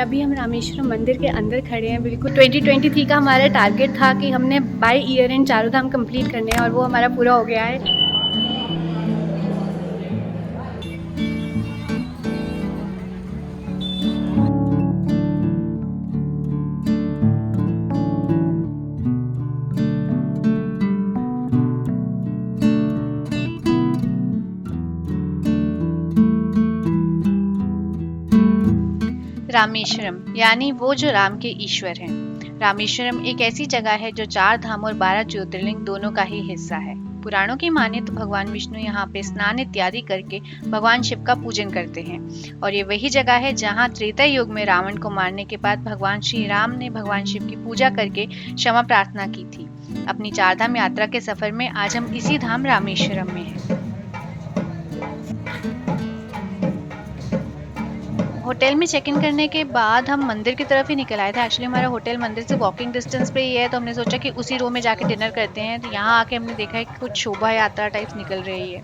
अभी हम रामेश्वरम मंदिर के अंदर खड़े हैं। बिल्कुल 2023 का हमारा टारगेट था कि हमने बाय ईयर एंड चारों धाम कंप्लीट करने हैं और वो हमारा पूरा हो गया है। रामेश्वरम यानी वो जो राम के ईश्वर हैं। रामेश्वरम एक ऐसी जगह है जो 4 धाम और 12 ज्योतिर्लिंग दोनों का ही हिस्सा है। पुराणों की माने तो भगवान विष्णु यहाँ पे स्नान इत्यादि करके भगवान शिव का पूजन करते हैं और ये वही जगह है जहाँ त्रेता युग में रावण को मारने के बाद भगवान श्री राम ने भगवान शिव की पूजा करके क्षमा प्रार्थना की थी। अपनी 4 धाम यात्रा के सफर में आज हम इसी धाम रामेश्वरम में हैं। होटल में चेक इन करने के बाद हम मंदिर की तरफ ही निकल आए थे। एक्चुअली हमारा होटल मंदिर से वॉकिंग डिस्टेंस पे ही है, तो हमने सोचा कि उसी रो में जाके डिनर करते हैं। तो यहाँ आके हमने देखा है कि कुछ शोभा यात्रा टाइप्स निकल रही है।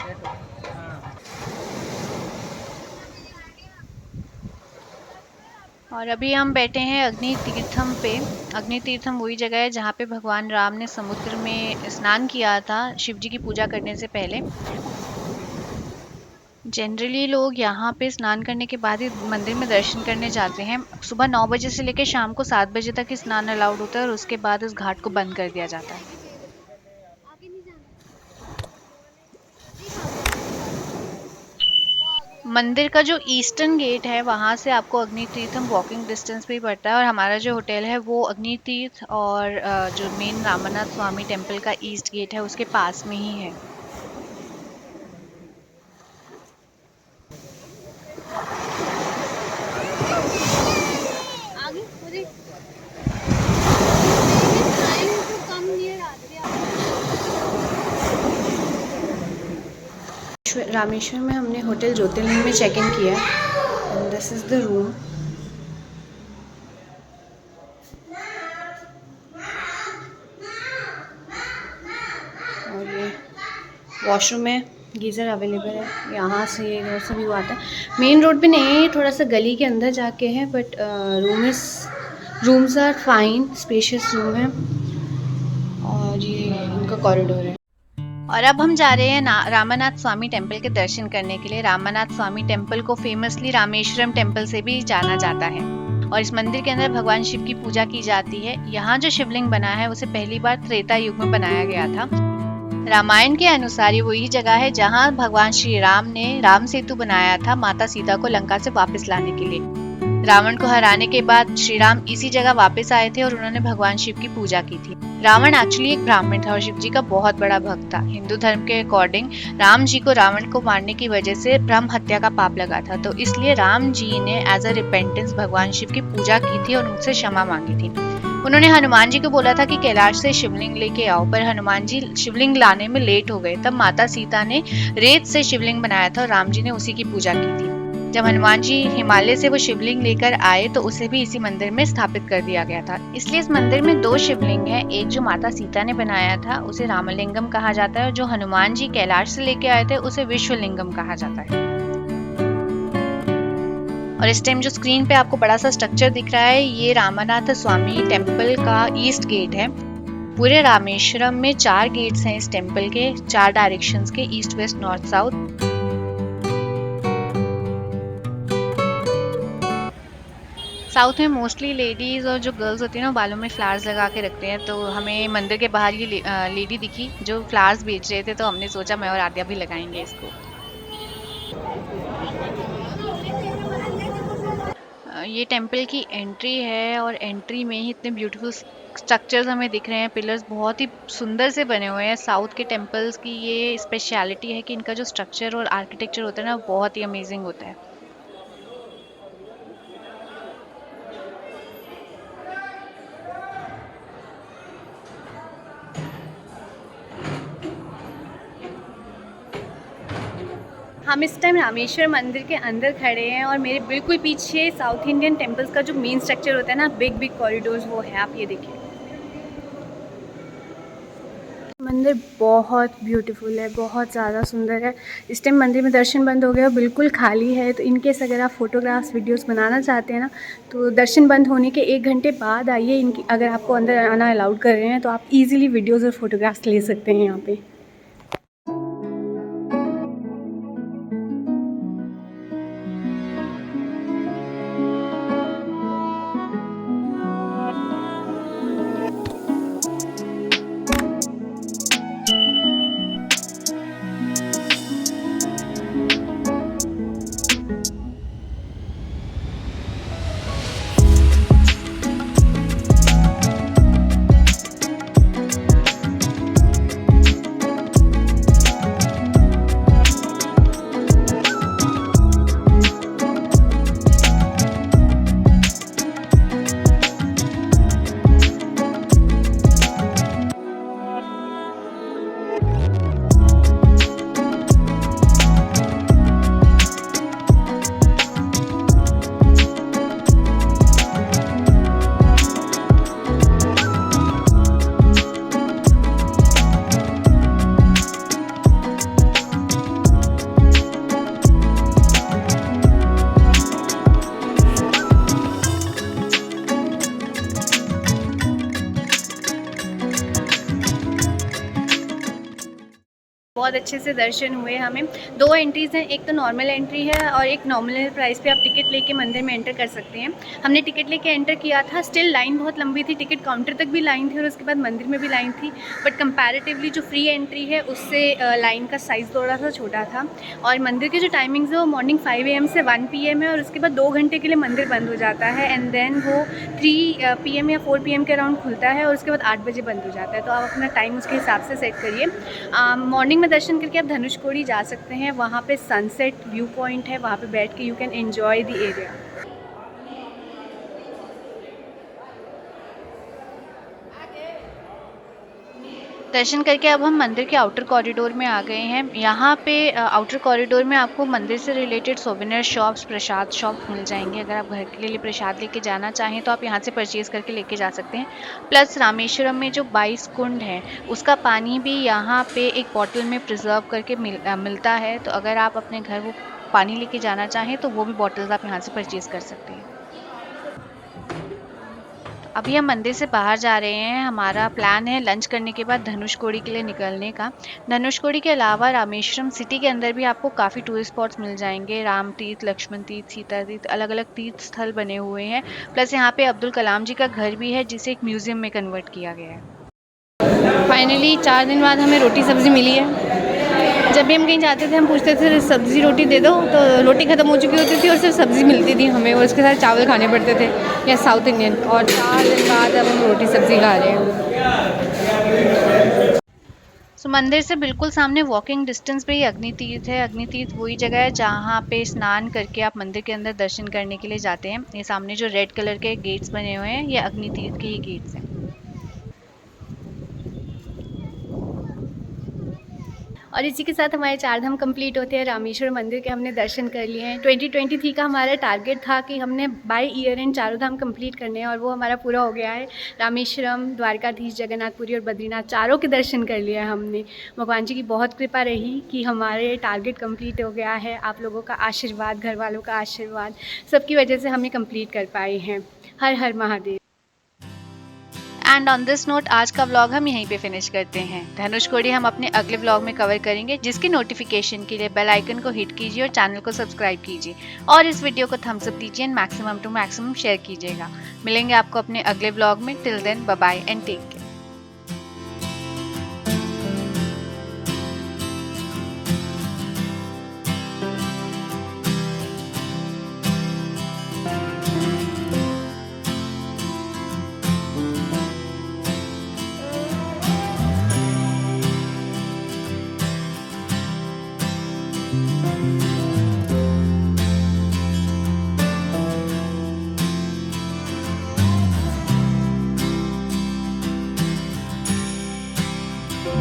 और अभी हम बैठे हैं अग्नि तीर्थम पे। अग्नि तीर्थम वही जगह है जहाँ पे भगवान राम ने समुद्र में स्नान किया था शिव जी की पूजा करने से पहले। जनरली लोग यहाँ पे स्नान करने के बाद ही मंदिर में दर्शन करने जाते हैं। सुबह 9 बजे से लेकर शाम को 7 बजे तक ही स्नान अलाउड होता है और उसके बाद इस घाट को बंद कर दिया जाता है। मंदिर का जो ईस्टर्न गेट है वहां से आपको अग्नि तीर्थम वॉकिंग डिस्टेंस पे ही पड़ता है और हमारा जो होटल है वो अग्नि तीर्थ और जो मेन रामनाथ स्वामी टेम्पल का ईस्ट गेट है उसके पास में ही है। रामेश्वर में हमने होटल ज्योतिर्लिंग में चेक इन किया है and this is the room. और ये वॉशरूम है, गीज़र अवेलेबल है। यहाँ से ये रोड से व्यू आता है। मेन रोड पे नहीं है, थोड़ा सा गली के अंदर जाके है, but rooms are fine, spacious room है और ये इनका कॉरिडोर है। और अब हम जा रहे हैं रामानाथ स्वामी टेम्पल के दर्शन करने के लिए। रामानाथ स्वामी टेम्पल को फेमसली रामेश्वरम टेम्पल से भी जाना जाता है और इस मंदिर के अंदर भगवान शिव की पूजा की जाती है। यहाँ जो शिवलिंग बना है उसे पहली बार त्रेता युग में बनाया गया था। रामायण के अनुसार ये वही जगह है जहाँ भगवान श्री राम ने राम सेतु बनाया था माता सीता को लंका से वापस लाने के लिए। रावण को हराने के बाद श्री राम इसी जगह वापस आए थे और उन्होंने भगवान शिव की पूजा की थी। रावण एक्चुअली एक ब्राह्मण था और शिव जी का बहुत बड़ा भक्त था। हिंदू धर्म के अकॉर्डिंग राम जी को रावण को मारने की वजह से ब्रह्म हत्या का पाप लगा था, तो इसलिए राम जी ने एज अ रिपेंटेंस भगवान शिव की पूजा की थी और उनसे क्षमा मांगी थी। उन्होंने हनुमान जी को बोला था कि कैलाश से शिवलिंग लेके आओ, पर हनुमान जी शिवलिंग लाने में लेट हो गए। तब माता सीता ने रेत से शिवलिंग बनाया था और राम जी ने उसी की पूजा की थी। जब हनुमान जी हिमालय से वो शिवलिंग लेकर आए तो उसे भी इसी मंदिर में स्थापित कर दिया गया था। इसलिए इस मंदिर में 2 शिवलिंग हैं। एक जो माता सीता ने बनाया था उसे रामलिंगम कहा जाता है और जो हनुमान जी कैलाश से लेके आए थे उसे विश्वलिंगम कहा जाता है। और इस टाइम जो स्क्रीन पे आपको बड़ा सा स्ट्रक्चर दिख रहा है ये रामानाथ स्वामी टेम्पल का ईस्ट गेट है। पूरे रामेश्वरम में 4 गेट्स हैं इस टेम्पल के, 4 डायरेक्शंस के, east west north south. South में मोस्टली लेडीज और जो गर्ल्स होती है ना बालों में फ्लावर्स लगा के रखते हैं, तो हमें मंदिर के बाहर ये लेडी दिखी जो फ्लावर्स बेच रहे थे, तो हमने सोचा मैं और आद्या भी लगाएंगे इसको। ये टेम्पल की एंट्री है और एंट्री में ही इतने ब्यूटीफुल स्ट्रक्चर्स हमें दिख रहे हैं। पिलर्स बहुत ही सुंदर से बने हुए हैं। साउथ के टेम्पल्स की ये स्पेशलिटी है कि इनका जो स्ट्रक्चर और आर्किटेक्चर होता है ना बहुत ही अमेजिंग होता है। हम इस टाइम रामेश्वर मंदिर के अंदर खड़े हैं और मेरे बिल्कुल पीछे साउथ इंडियन टेम्पल्स का जो मेन स्ट्रक्चर होता है ना, बिग बिग कॉरिडोर्स, वो है। आप ये देखिए। मंदिर बहुत ब्यूटीफुल है, बहुत ज़्यादा सुंदर है। इस टाइम मंदिर में दर्शन बंद हो गए और बिल्कुल खाली है, तो इनकेस अगर आप फ़ोटोग्राफ्स वीडियोस बनाना चाहते हैं ना, तो दर्शन बंद होने के 1 घंटे बाद आइए। इनकी अगर आपको अंदर आना अलाउड कर रहे हैं तो आप ईज़िली वीडियोज़ और फोटोग्राफ्स ले सकते हैं यहाँ पे। बहुत अच्छे से दर्शन हुए हमें। 2 एंट्रीज़ हैं, एक तो नॉर्मल एंट्री है और एक नॉमिनल प्राइस पे आप टिकट लेके मंदिर में एंटर कर सकते हैं। हमने टिकट लेके एंटर किया था, स्टिल लाइन बहुत लंबी थी, टिकट काउंटर तक भी लाइन थी और उसके बाद मंदिर में भी लाइन थी। बट कंपैरेटिवली जो फ्री एंट्री है उससे लाइन का साइज़ थोड़ा सा छोटा था। और मंदिर की जो टाइमिंग्स है वो मॉर्निंग 5 AM से 1 PM है और उसके बाद 2 घंटे के लिए मंदिर बंद हो जाता है एंड देन वो 3 PM या 4 PM के अराउंड खुलता है और उसके बाद 8 बजे बंद हो जाता है। तो आप अपना टाइम उसके हिसाब से सेट करिए। मॉर्निंग में दर्शन करके आप धनुषकोडी जा सकते हैं, वहाँ पे सनसेट व्यू पॉइंट है, वहाँ पे बैठ के you can enjoy the area. दर्शन करके अब हम मंदिर के आउटर कॉरिडोर में आ गए हैं। यहाँ पे आउटर कॉरिडोर में आपको मंदिर से रिलेटेड सोवेनियर शॉप्स, प्रसाद शॉप मिल जाएंगे। अगर आप घर के लिए प्रसाद लेके जाना चाहें तो आप यहाँ से परचेज़ करके लेके जा सकते हैं। प्लस रामेश्वरम में जो 22 कुंड है उसका पानी भी यहाँ पे एक बॉटल में प्रिजर्व करके मिलता है। तो अगर आप अपने घर वो पानी लेके जाना चाहें तो वो भी बॉटल्स आप यहाँ से परचेज़ कर सकते हैं। अभी हम मंदिर से बाहर जा रहे हैं। हमारा प्लान है लंच करने के बाद धनुषकोडी के लिए निकलने का। धनुषकोडी के अलावा रामेश्वरम सिटी के अंदर भी आपको काफ़ी टूरिस्ट स्पॉट्स मिल जाएंगे। राम तीर्थ, लक्ष्मण तीर्थ, सीता तीर्थ, अलग अलग तीर्थ स्थल बने हुए हैं। प्लस यहाँ पे अब्दुल कलाम जी का घर भी है जिसे एक म्यूजियम में कन्वर्ट किया गया है। फाइनली 4 दिन बाद हमें रोटी सब्ज़ी मिली है। जब भी हम कहीं जाते थे हम पूछते थे सब्ज़ी रोटी दे दो, तो रोटी ख़त्म हो चुकी होती थी और सिर्फ सब्ज़ी मिलती थी हमें और उसके साथ चावल खाने पड़ते थे या साउथ इंडियन। और 4 दिन बाद अब हम रोटी सब्ज़ी खा रहे हैं। मंदिर से बिल्कुल सामने वॉकिंग डिस्टेंस पे ही अग्नि तीर्थ है। अग्नि तीर्थ वही जगह है जहाँ पे स्नान करके आप मंदिर के अंदर दर्शन करने के लिए जाते हैं। ये सामने जो रेड कलर के गेट्स बने हुए हैं ये अग्नि तीर्थ के ही गेट्स हैं। और इसी के साथ हमारे 4 धाम कंप्लीट होते हैं। रामेश्वर मंदिर के हमने दर्शन कर लिए हैं। 2023 का हमारा टारगेट था कि हमने by year and 4 Dham complete करने हैं और वो हमारा पूरा हो गया है। रामेश्वरम, द्वारकाधीश, जगन्नाथपुरी और बद्रीनाथ चारों के दर्शन कर लिए हैं हमने। भगवान जी की बहुत कृपा रही कि हमारे टारगेट कंप्लीट हो गया है। आप लोगों का आशीर्वाद, घर वालों का आशीर्वाद, सबकी वजह से हमें कंप्लीट कर पाए हैं। Har Har Mahadev. And on this note आज का व्लॉग हम यहीं पे फिनिश करते हैं। धनुषकोडी हम अपने अगले व्लॉग में कवर करेंगे, जिसकी नोटिफिकेशन के लिए बेल आइकन को हिट कीजिए और चैनल को सब्सक्राइब कीजिए और इस वीडियो को थम्स अप दीजिए and maximum to maximum share कीजिएगा। मिलेंगे आपको अपने अगले व्लॉग में। Till then bye bye and take care.